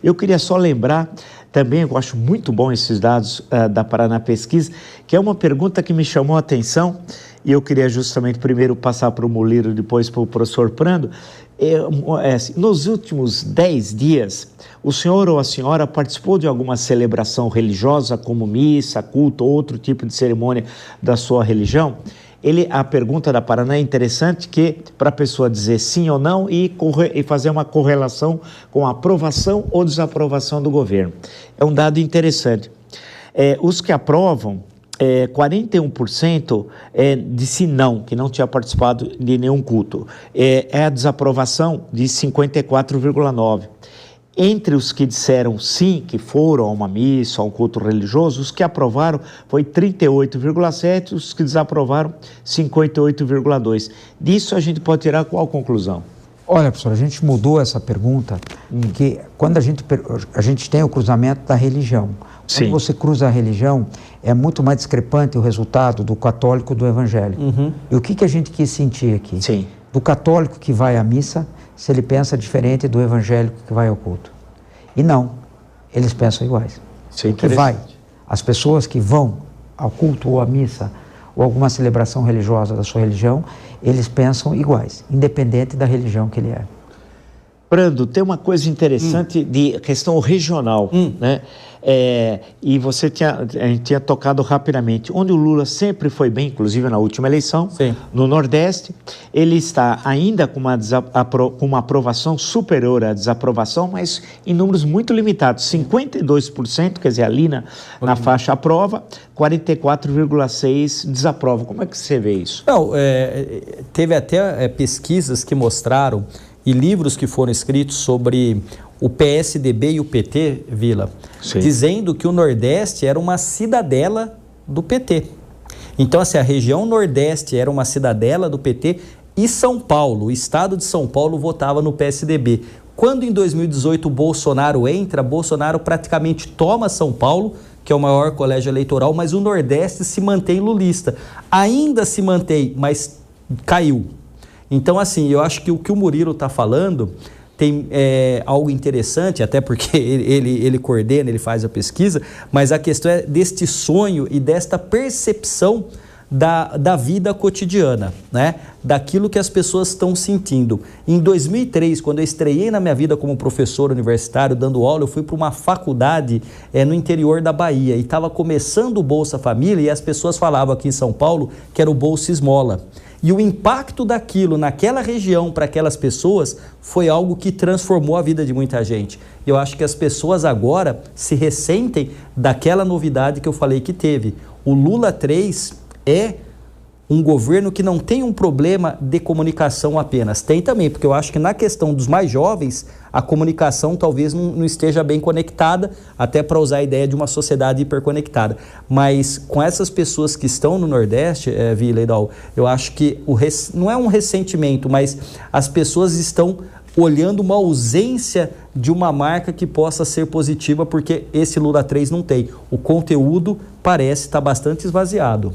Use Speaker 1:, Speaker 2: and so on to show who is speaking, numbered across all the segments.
Speaker 1: Eu queria só lembrar também, eu acho muito bom esses dados da Paraná Pesquisa, que é uma pergunta que me chamou a atenção, e eu queria justamente primeiro passar para o Muliro, depois para o professor Prando. Nos últimos 10 dias, o senhor ou a senhora participou de alguma celebração religiosa, como missa, culto ou outro tipo de cerimônia da sua religião? A pergunta da Paraná é interessante, que para a pessoa dizer sim ou não e fazer uma correlação com a aprovação ou desaprovação do governo. É um dado interessante. Os que aprovam, 41% disse não, que não tinha participado de nenhum culto. A desaprovação de 54,9%. Entre os que disseram sim, que foram a uma missa, a um culto religioso, os que aprovaram foi 38,7%, os que desaprovaram 58,2%. Disso a gente pode tirar qual conclusão?
Speaker 2: Olha, professor, a gente mudou essa pergunta, porque quando a gente tem o cruzamento da religião. Quando você cruza a religião, é muito mais discrepante o resultado do católico do evangélico. E o que a gente quis sentir aqui?
Speaker 1: Sim.
Speaker 2: Do católico que vai à missa, se ele pensa diferente do evangélico que vai ao culto. E não, eles pensam iguais.
Speaker 1: Isso é
Speaker 2: as pessoas que vão ao culto ou à missa ou alguma celebração religiosa da sua religião, eles pensam iguais, independente da religião que ele é.
Speaker 1: Prando, tem uma coisa interessante de questão regional, né? E a gente tinha tocado rapidamente, onde o Lula sempre foi bem, inclusive na última eleição, no Nordeste, ele está ainda com uma aprovação superior à desaprovação, mas em números muito limitados, 52%, quer dizer, ali na faixa aprova, 44,6% desaprova. Como é que você vê isso?
Speaker 3: Não, teve até pesquisas que mostraram, e livros que foram escritos sobre o PSDB e o PT, Vila, dizendo que o Nordeste era uma cidadela do PT. Então, assim, a região Nordeste era uma cidadela do PT e São Paulo, o estado de São Paulo, votava no PSDB. Quando em 2018 o Bolsonaro entra, Bolsonaro praticamente toma São Paulo, que é o maior colégio eleitoral, mas o Nordeste se mantém lulista. Ainda se mantém, mas caiu. Então, assim, eu acho que o que o Murilo está falando tem algo interessante, até porque ele coordena, ele faz a pesquisa, mas a questão é deste sonho e desta percepção da vida cotidiana, né? Daquilo que as pessoas estão sentindo. Em 2003, quando eu estreiei na minha vida como professor universitário, dando aula, eu fui para uma faculdade no interior da Bahia e estava começando o Bolsa Família e as pessoas falavam aqui em São Paulo que era o Bolsa Esmola. E o impacto daquilo naquela região para aquelas pessoas foi algo que transformou a vida de muita gente. E eu acho que as pessoas agora se ressentem daquela novidade que eu falei que teve. O Lula 3 é um governo que não tem um problema de comunicação apenas. Tem também, porque eu acho que na questão dos mais jovens, a comunicação talvez não esteja bem conectada, até para usar a ideia de uma sociedade hiperconectada. Mas com essas pessoas que estão no Nordeste, Vila e Dal, eu acho que não é um ressentimento, mas as pessoas estão olhando uma ausência de uma marca que possa ser positiva, porque esse Lula 3 não tem. O conteúdo parece estar bastante esvaziado.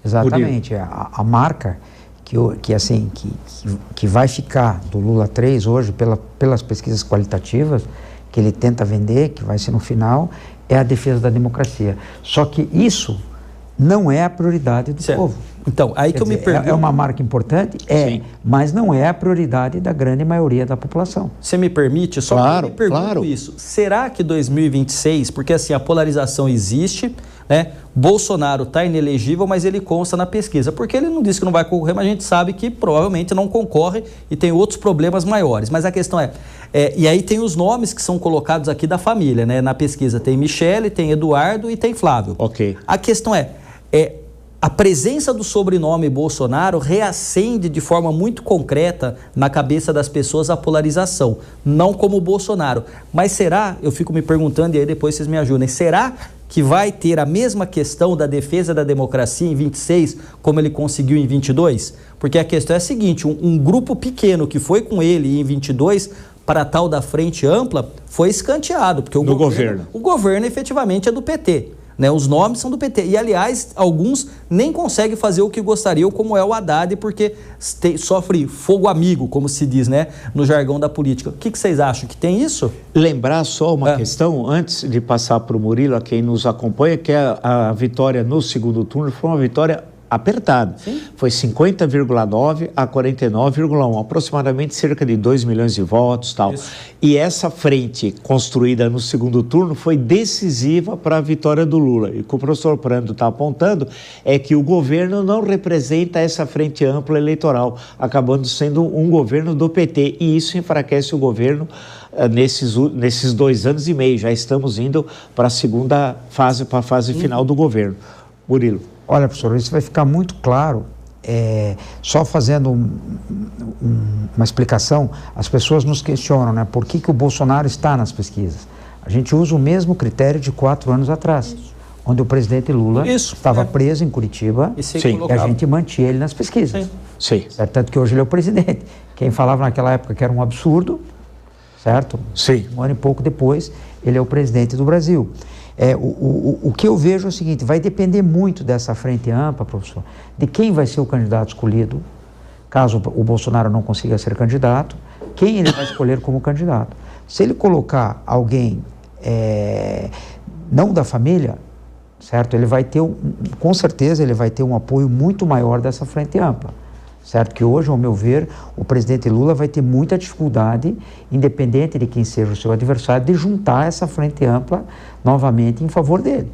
Speaker 2: Exatamente, a marca que vai ficar do Lula 3 hoje, pelas pesquisas qualitativas que ele tenta vender, que vai ser no final, é a defesa da democracia. Só que isso não é a prioridade do povo.
Speaker 3: Então, aí eu me pergunto...
Speaker 2: É uma marca importante? Mas não é a prioridade da grande maioria da população.
Speaker 3: Você me permite? Só que eu me pergunto isso. Será que 2026, porque assim, a polarização existe, né? Bolsonaro está inelegível, mas ele consta na pesquisa, porque ele não disse que não vai concorrer, mas a gente sabe que provavelmente não concorre e tem outros problemas maiores. Mas a questão e aí tem os nomes que são colocados aqui da família, né? Na pesquisa tem Michele, tem Eduardo e tem Flávio. A questão a presença do sobrenome Bolsonaro reacende de forma muito concreta na cabeça das pessoas a polarização, não como o Bolsonaro. Mas será, eu fico me perguntando e aí depois vocês me ajudem, será que vai ter a mesma questão da defesa da democracia em 26 como ele conseguiu em 22? Porque a questão é a seguinte, um grupo pequeno que foi com ele em 22 para a tal da frente ampla foi escanteado, porque o governo efetivamente é do PT. né? Os nomes são do PT. E, aliás, alguns nem conseguem fazer o que gostariam, como é o Haddad, porque sofre fogo amigo, como se diz, né? No jargão da política. O que vocês acham? Que tem isso?
Speaker 1: Lembrar só uma questão, antes de passar para o Murilo, a quem nos acompanha, que a vitória no segundo turno foi uma vitória apertada. Sim. Foi 50,9 a 49,1, aproximadamente cerca de 2 milhões de votos, tal. Isso. E essa frente construída no segundo turno foi decisiva para a vitória do Lula. E o que o professor Prando está apontando é que o governo não representa essa frente ampla eleitoral, acabando sendo um governo do PT, e isso enfraquece o governo nesses 2 anos e meio. Já estamos indo para a segunda fase, para a fase final do governo. Murilo.
Speaker 2: Olha, professor, isso vai ficar muito claro, só fazendo uma explicação. As pessoas nos questionam, né, por que o Bolsonaro está nas pesquisas. A gente usa o mesmo critério de 4 anos atrás, onde o presidente Lula estava preso em Curitiba e a gente mantinha ele nas pesquisas.
Speaker 1: Sim.
Speaker 2: Certo? Tanto que hoje ele é o presidente. Quem falava naquela época que era um absurdo, certo?
Speaker 1: Sim.
Speaker 2: Um ano e pouco depois, ele é o presidente do Brasil. O que eu vejo é o seguinte: vai depender muito dessa frente ampla, professor, de quem vai ser o candidato escolhido, caso o Bolsonaro não consiga ser candidato, quem ele vai escolher como candidato. Se ele colocar alguém não da família, certo? Ele vai ter, com certeza, ele vai ter um apoio muito maior dessa frente ampla. Certo? Que hoje, ao meu ver, o presidente Lula vai ter muita dificuldade, independente de quem seja o seu adversário, de juntar essa frente ampla novamente em favor dele.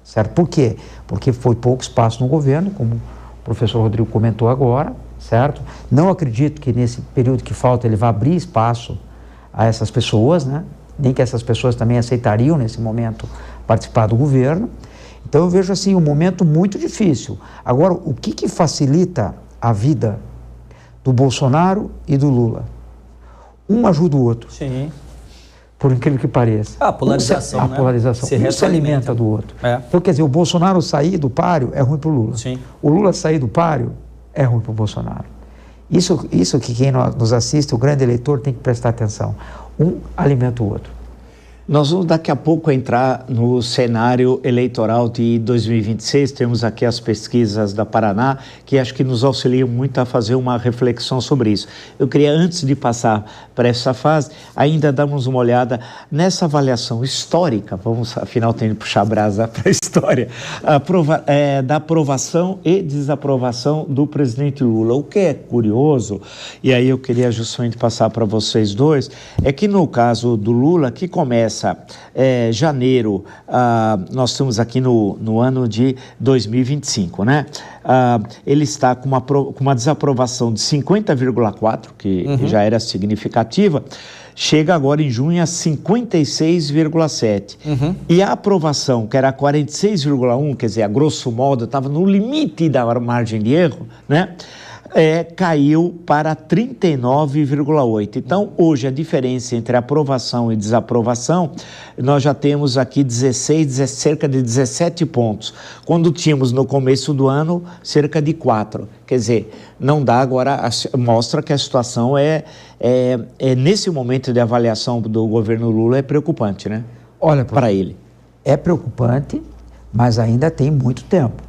Speaker 2: Certo? Por quê? Porque foi pouco espaço no governo, como o professor Rodrigo comentou agora, certo? Não acredito que nesse período que falta ele vá abrir espaço a essas pessoas, né? Nem que essas pessoas também aceitariam, nesse momento, participar do governo. Então, eu vejo assim um momento muito difícil. Agora, o que facilita a vida do Bolsonaro e do Lula? Um ajuda o outro.
Speaker 3: Sim.
Speaker 2: Por incrível que pareça.
Speaker 3: A polarização,
Speaker 2: A polarização. Um se alimenta do outro. Então, quer dizer, o Bolsonaro sair do páreo é ruim para o Lula.
Speaker 3: Sim.
Speaker 2: O Lula sair do páreo é ruim para o Bolsonaro. Isso que quem nos assiste, o grande eleitor, tem que prestar atenção. Um alimenta o outro.
Speaker 1: Nós vamos daqui a pouco entrar no cenário eleitoral de 2026, temos aqui as pesquisas da Paraná, que acho que nos auxiliam muito a fazer uma reflexão sobre isso. Eu queria, antes de passar para essa fase, ainda darmos uma olhada nessa avaliação histórica, vamos afinal ter que puxar a brasa para a história, da aprovação e desaprovação do presidente Lula. O que é curioso, e aí eu queria justamente passar para vocês dois, é que no caso do Lula, que começa janeiro, nós estamos aqui no ano de 2025, né? Ele está com uma desaprovação de 50,4, que já era significativa, chega agora em junho a 56,7. E a aprovação, que era 46,1, quer dizer, a grosso modo, estava no limite da margem de erro, né? Caiu para 39,8. Então, hoje, a diferença entre aprovação e desaprovação, nós já temos aqui cerca de 17 pontos, quando tínhamos no começo do ano cerca de 4. Quer dizer, não dá agora, mostra que a situação nesse momento de avaliação do governo Lula, é preocupante, né?
Speaker 2: Olha,
Speaker 1: para ele.
Speaker 2: É preocupante, mas ainda tem muito tempo.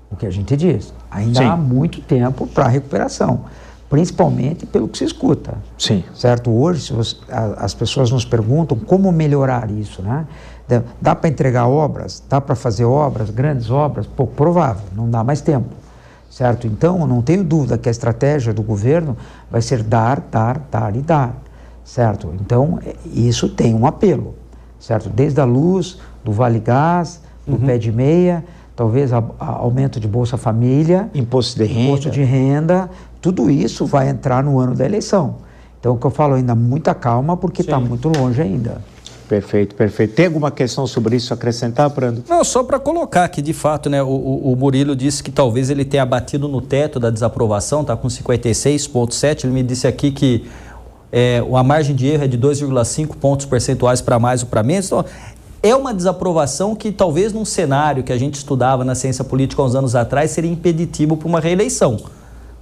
Speaker 2: O que a gente diz, ainda há muito tempo para a recuperação, principalmente pelo que se escuta.
Speaker 1: Sim.
Speaker 2: Certo? Hoje, as pessoas nos perguntam como melhorar isso, né? Dá para entregar obras? Dá para fazer obras, grandes obras? Pouco provável, não dá mais tempo. Certo? Então, não tenho dúvida que a estratégia do governo vai ser dar e dar. Certo? Então, isso tem um apelo. Certo? Desde a luz, do Vale Gás, do pé de meia, talvez aumento de Bolsa Família,
Speaker 1: imposto de renda,
Speaker 2: tudo isso vai entrar no ano da eleição. Então, o que eu falo, ainda muita calma, porque está muito longe ainda.
Speaker 1: Perfeito. Tem alguma questão sobre isso a acrescentar, Prando?
Speaker 3: Não, só para colocar que, de fato, né, o Murilo disse que talvez ele tenha batido no teto da desaprovação, está com 56,7. Ele me disse aqui que a margem de erro é de 2,5 pontos percentuais para mais ou para menos. Então, é uma desaprovação que talvez num cenário que a gente estudava na ciência política há uns anos atrás seria impeditivo para uma reeleição.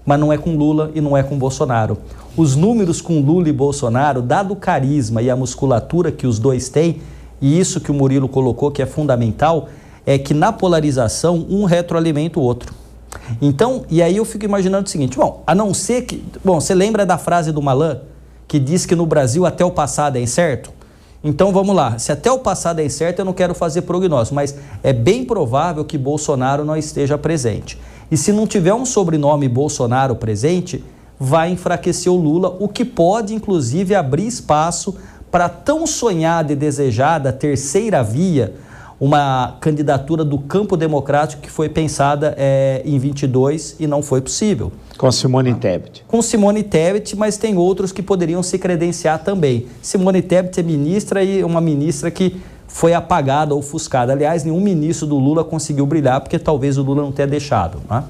Speaker 3: Mas não é com Lula e não é com Bolsonaro. Os números com Lula e Bolsonaro, dado o carisma e a musculatura que os dois têm, e isso que o Murilo colocou que é fundamental, é que na polarização um retroalimenta o outro. Então, e aí eu fico imaginando o seguinte, bom, a não ser que... Bom, você lembra da frase do Malan, que diz que no Brasil até o passado é incerto? Então vamos lá, se até o passado é incerto, eu não quero fazer prognóstico, mas é bem provável que Bolsonaro não esteja presente. E se não tiver um sobrenome Bolsonaro presente, vai enfraquecer o Lula, o que pode, inclusive, abrir espaço para a tão sonhada e desejada terceira via, uma candidatura do campo democrático que foi pensada em 22 e não foi possível.
Speaker 1: Com Simone Tebet.
Speaker 3: Com Simone Tebet, mas tem outros que poderiam se credenciar também. Simone Tebet é ministra e uma ministra que foi apagada, ofuscada. Aliás, nenhum ministro do Lula conseguiu brilhar, porque talvez o Lula não tenha deixado, né?